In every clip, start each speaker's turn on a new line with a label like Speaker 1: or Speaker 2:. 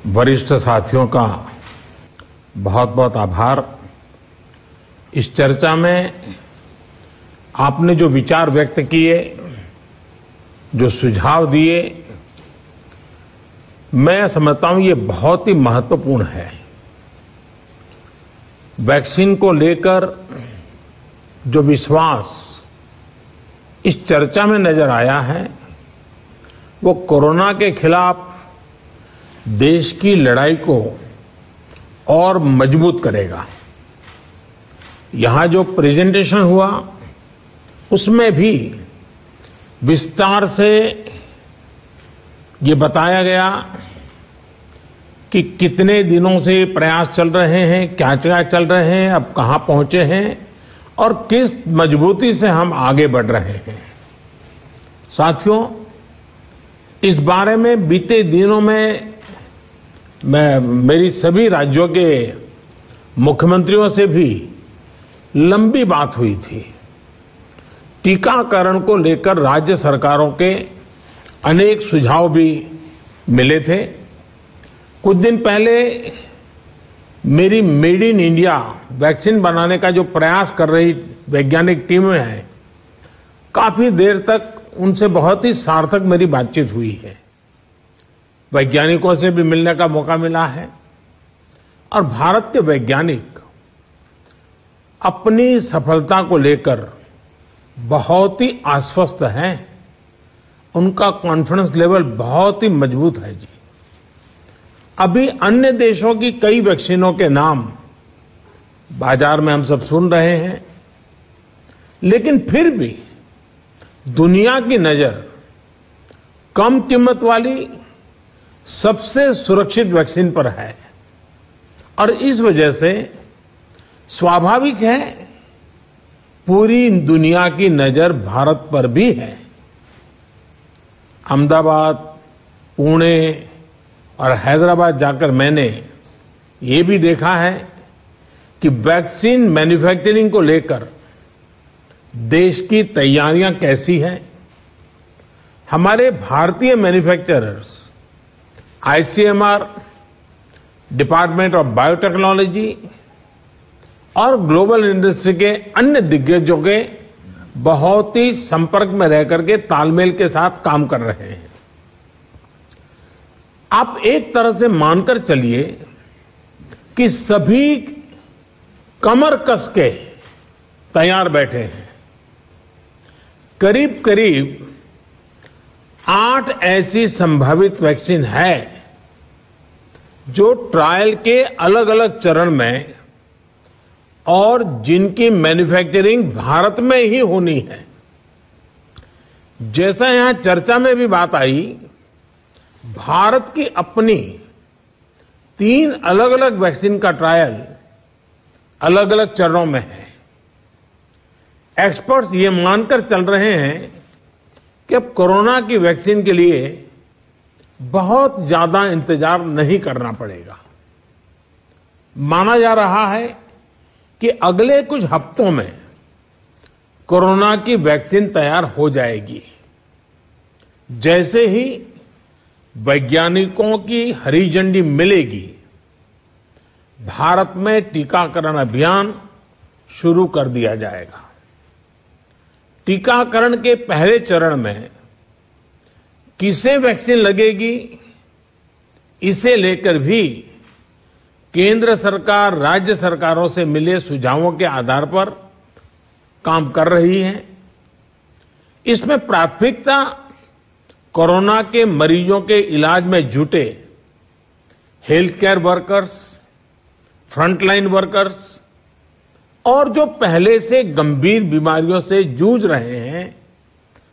Speaker 1: वरिष्ठ साथियों का बहुत बहुत आभार। इस चर्चा में आपने जो विचार व्यक्त किए, जो सुझाव दिए, मैं समझता हूं ये बहुत ही महत्वपूर्ण है। वैक्सीन को लेकर जो विश्वास इस चर्चा में नजर आया है, वो कोरोना के खिलाफ देश की लड़ाई को और मजबूत करेगा। यहां जो प्रेजेंटेशन हुआ, उसमें भी विस्तार से ये बताया गया कि कितने दिनों से ये प्रयास चल रहे हैं, क्या क्या चल रहे हैं, अब कहां पहुंचे हैं और किस मजबूती से हम आगे बढ़ रहे हैं। साथियों, इस बारे में बीते दिनों में मेरी सभी राज्यों के मुख्यमंत्रियों से भी लंबी बात हुई थी। टीकाकरण को लेकर राज्य सरकारों के अनेक सुझाव भी मिले थे। कुछ दिन पहले मेरी मेड इन इंडिया वैक्सीन बनाने का जो प्रयास कर रही वैज्ञानिक टीमें हैं, काफी देर तक उनसे बहुत ही सार्थक मेरी बातचीत हुई है। वैज्ञानिकों से भी मिलने का मौका मिला है और भारत के वैज्ञानिक अपनी सफलता को लेकर बहुत ही आश्वस्त हैं। उनका कॉन्फिडेंस लेवल बहुत ही मजबूत है जी। अभी अन्य देशों की कई वैक्सीनों के नाम बाजार में हम सब सुन रहे हैं, लेकिन फिर भी दुनिया की नजर कम कीमत वाली सबसे सुरक्षित वैक्सीन पर है और इस वजह से स्वाभाविक है पूरी दुनिया की नजर भारत पर भी है। अहमदाबाद, पुणे और हैदराबाद जाकर मैंने ये भी देखा है कि वैक्सीन मैन्युफैक्चरिंग को लेकर देश की तैयारियां कैसी हैं। हमारे भारतीय manufacturers, ICMR, department of biotechnology और ग्लोबल इंडस्ट्री के अन्य दिग्गजों के बहुत ही संपर्क में रह करके तालमेल के साथ काम कर रहे हैं। आप एक तरह से मानकर चलिए कि सभी कमर कस के तैयार बैठे हैं। करीब करीब 8 ऐसी संभावित वैक्सीन है जो ट्रायल के अलग अलग चरण में और जिनकी मैन्युफैक्चरिंग भारत में ही होनी है। जैसा यहां चर्चा में भी बात आई, भारत की अपनी 3 अलग अलग वैक्सीन का ट्रायल अलग अलग चरणों में है। एक्सपर्ट्स ये मानकर चल रहे हैं कि अब कोरोना की वैक्सीन के लिए बहुत ज्यादा इंतजार नहीं करना पड़ेगा। माना जा रहा है कि अगले कुछ हफ्तों में कोरोना की वैक्सीन तैयार हो जाएगी। जैसे ही वैज्ञानिकों की हरी झंडी मिलेगी, भारत में टीकाकरण अभियान शुरू कर दिया जाएगा। टीकाकरण के पहले चरण में किसे वैक्सीन लगेगी, इसे लेकर भी केंद्र सरकार राज्य सरकारों से मिले सुझावों के आधार पर काम कर रही है। इसमें प्राथमिकता कोरोना के मरीजों के इलाज में जुटे health care workers, frontline workers और जो पहले से गंभीर बीमारियों से जूझ रहे हैं,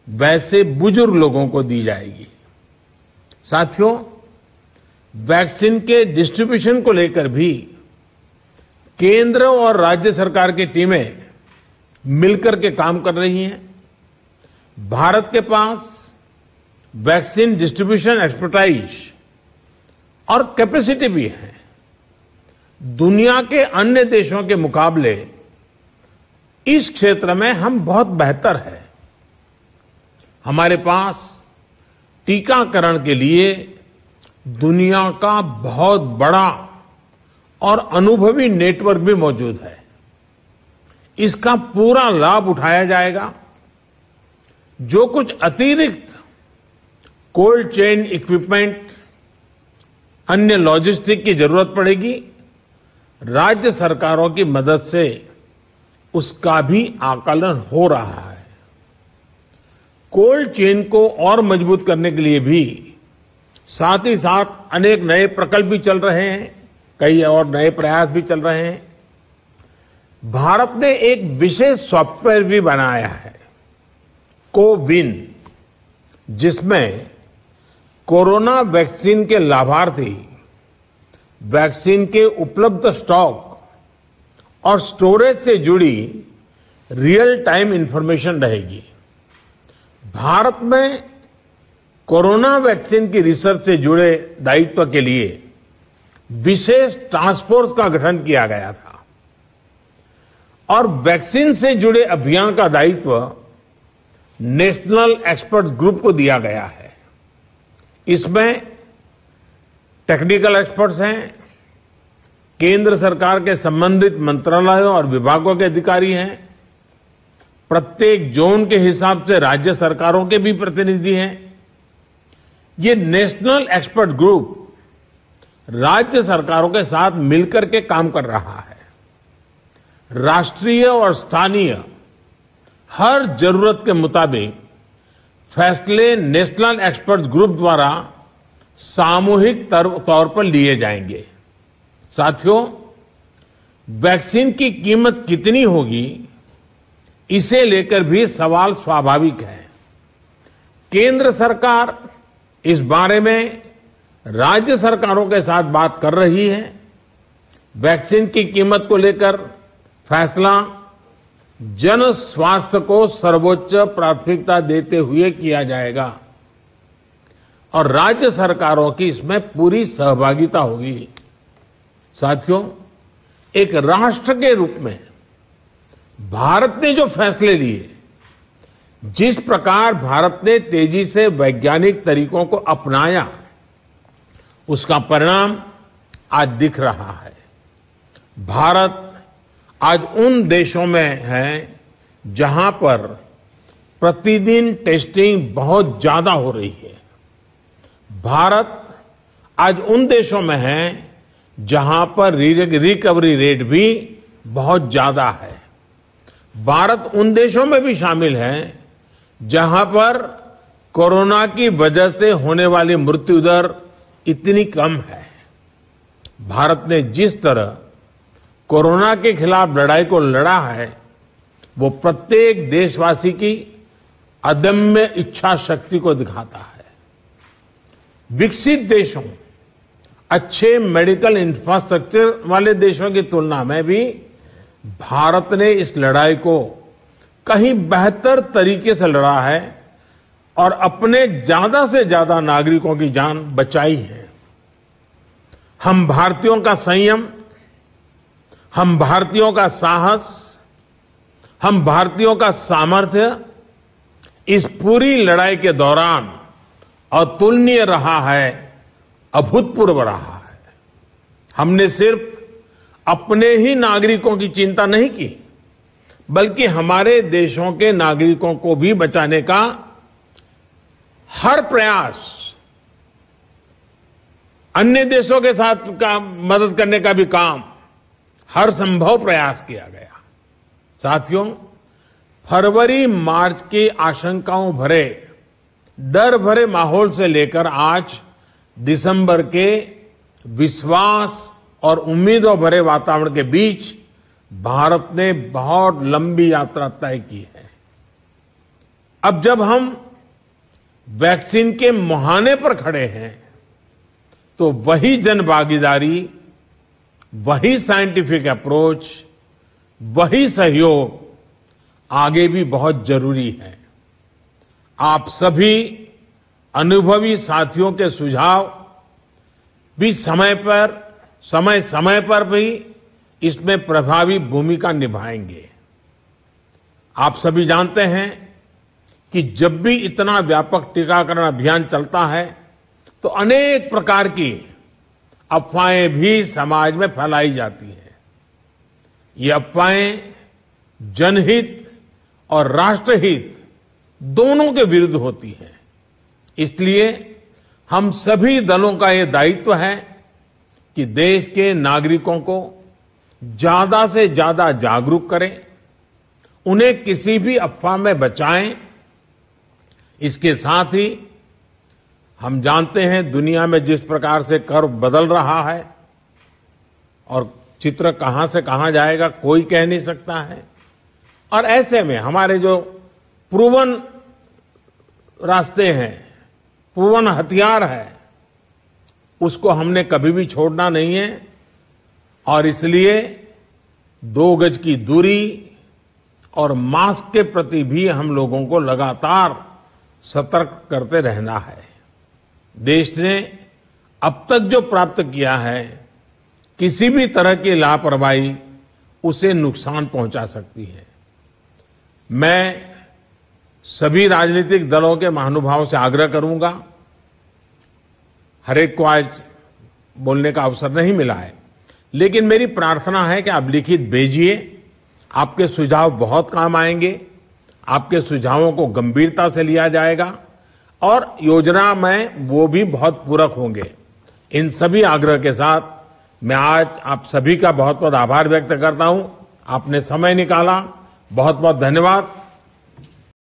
Speaker 1: वैसे बुजुर्ग लोगों को दी जाएगी। साथियों, वैक्सीन के डिस्ट्रीब्यूशन को लेकर भी केंद्र और राज्य सरकार की टीमें मिलकर के काम कर रही हैं। भारत के पास वैक्सीन डिस्ट्रीब्यूशन एक्सपर्टाइज और कैपेसिटी भी है। दुनिया के अन्य देशों के मुकाबले इस क्षेत्र में हम बहुत बेहतर हैं। हमारे पास टीकाकरण के लिए दुनिया का बहुत बड़ा और अनुभवी नेटवर्क भी मौजूद है। इसका पूरा लाभ उठाया जाएगा। जो कुछ अतिरिक्त कोल्ड चेन इक्विपमेंट, अन्य लॉजिस्टिक की जरूरत पड़ेगी, राज्य सरकारों की मदद से उसका भी आकलन हो रहा है। कोल्ड चेन को और मजबूत करने के लिए भी साथ ही साथ अनेक नए प्रकल्प भी चल रहे हैं, कई और नए प्रयास भी चल रहे हैं। भारत ने एक विशेष सॉफ्टवेयर भी बनाया है, कोविन, जिसमें कोरोना वैक्सीन के लाभार्थी वैक्सीन के उपलब्ध स्टॉक और स्टोरेज से जुड़ी रियल टाइम इंफॉर्मेशन रहेगी। भारत में कोरोना वैक्सीन की रिसर्च से जुड़े दायित्व के लिए विशेष टास्क फोर्स का गठन किया गया था और वैक्सीन से जुड़े अभियान का दायित्व नेशनल एक्सपर्ट ग्रुप को दिया गया है। इसमें टेक्निकल एक्सपर्ट्स हैं, केंद्र सरकार के संबंधित मंत्रालयों और विभागों के अधिकारी हैं, प्रत्येक जोन के हिसाब से राज्य सरकारों के भी प्रतिनिधि हैं। ये नेशनल एक्सपर्ट ग्रुप राज्य सरकारों के साथ मिलकर के काम कर रहा है। राष्ट्रीय और स्थानीय हर जरूरत के मुताबिक फैसले नेशनल एक्सपर्ट ग्रुप द्वारा सामूहिक तौर पर लिए जाएंगे। साथियों, वैक्सीन की कीमत कितनी होगी, इसे लेकर भी सवाल स्वाभाविक है। केंद्र सरकार इस बारे में राज्य सरकारों के साथ बात कर रही है। वैक्सीन की कीमत को लेकर फैसला जन स्वास्थ्य को सर्वोच्च प्राथमिकता देते हुए किया जाएगा और राज्य सरकारों की इसमें पूरी सहभागिता होगी। साथियों, एक राष्ट्र के रूप में भारत ने जो फैसले लिए, जिस प्रकार भारत ने तेजी से वैज्ञानिक तरीकों को अपनाया, उसका परिणाम आज दिख रहा है। भारत आज उन देशों में है जहां पर प्रतिदिन टेस्टिंग बहुत ज्यादा हो रही है। भारत आज उन देशों में है जहां पर रिकवरी रेट भी बहुत ज्यादा है। भारत उन देशों में भी शामिल है जहां पर कोरोना की वजह से होने वाली मृत्यु दर इतनी कम है। भारत ने जिस तरह कोरोना के खिलाफ लड़ाई को लड़ा है, वो प्रत्येक देशवासी की अदम्य इच्छा शक्ति को दिखाता है। विकसित देशों, अच्छे मेडिकल इंफ्रास्ट्रक्चर वाले देशों की तुलना में भी भारत ने इस लड़ाई को कहीं बेहतर तरीके से लड़ा है और अपने ज्यादा से ज्यादा नागरिकों की जान बचाई है। हम भारतीयों का संयम, हम भारतीयों का साहस, हम भारतीयों का सामर्थ्य इस पूरी लड़ाई के दौरान अतुलनीय रहा है, अभूतपूर्व रहा है। हमने सिर्फ अपने ही नागरिकों की चिंता नहीं की, बल्कि हमारे देशों के नागरिकों को भी बचाने का हर प्रयास, अन्य देशों के साथ का मदद करने का भी काम, हर संभव प्रयास किया गया। साथियों, फरवरी मार्च की आशंकाओं भरे, डर भरे माहौल से लेकर आज दिसंबर के विश्वास और उम्मीदों भरे वातावरण के बीच भारत ने बहुत लंबी यात्रा तय की है। अब जब हम वैक्सीन के मुहाने पर खड़े हैं, तो वही जन भागीदारी, वही साइंटिफिक अप्रोच, वही सहयोग आगे भी बहुत जरूरी है। आप सभी अनुभवी साथियों के सुझाव भी समय समय पर भी इसमें प्रभावी भूमिका निभाएंगे। आप सभी जानते हैं कि जब भी इतना व्यापक टीकाकरण अभियान चलता है, तो अनेक प्रकार की अफवाहें भी समाज में फैलाई जाती हैं। ये अफवाहें जनहित और राष्ट्रहित दोनों के विरुद्ध होती हैं। इसलिए हम सभी दलों का ये दायित्व है कि देश के नागरिकों को ज्यादा से ज्यादा जागरूक करें, उन्हें किसी भी अफवाह में बचाएं। इसके साथ ही हम जानते हैं दुनिया में जिस प्रकार से कर्व बदल रहा है और चित्र कहां से कहां जाएगा कोई कह नहीं सकता है। और ऐसे में हमारे जो प्रूवन रास्ते हैं, प्रूवन हथियार है, उसको हमने कभी भी छोड़ना नहीं है। और इसलिए 2 गज की दूरी और मास्क के प्रति भी हम लोगों को लगातार सतर्क करते रहना है। देश ने अब तक जो प्राप्त किया है, किसी भी तरह की लापरवाही उसे नुकसान पहुंचा सकती है। मैं सभी राजनीतिक दलों के महानुभावों से आग्रह करूंगा, हर एक को आज बोलने का अवसर नहीं मिला है, लेकिन मेरी प्रार्थना है कि आप लिखित भेजिए। आपके सुझाव बहुत काम आएंगे, आपके सुझावों को गंभीरता से लिया जाएगा और योजना में वो भी बहुत पूरक होंगे। इन सभी आग्रह के साथ मैं आज आप सभी का बहुत बहुत आभार व्यक्त करता हूं। आपने समय निकाला, बहुत बहुत धन्यवाद।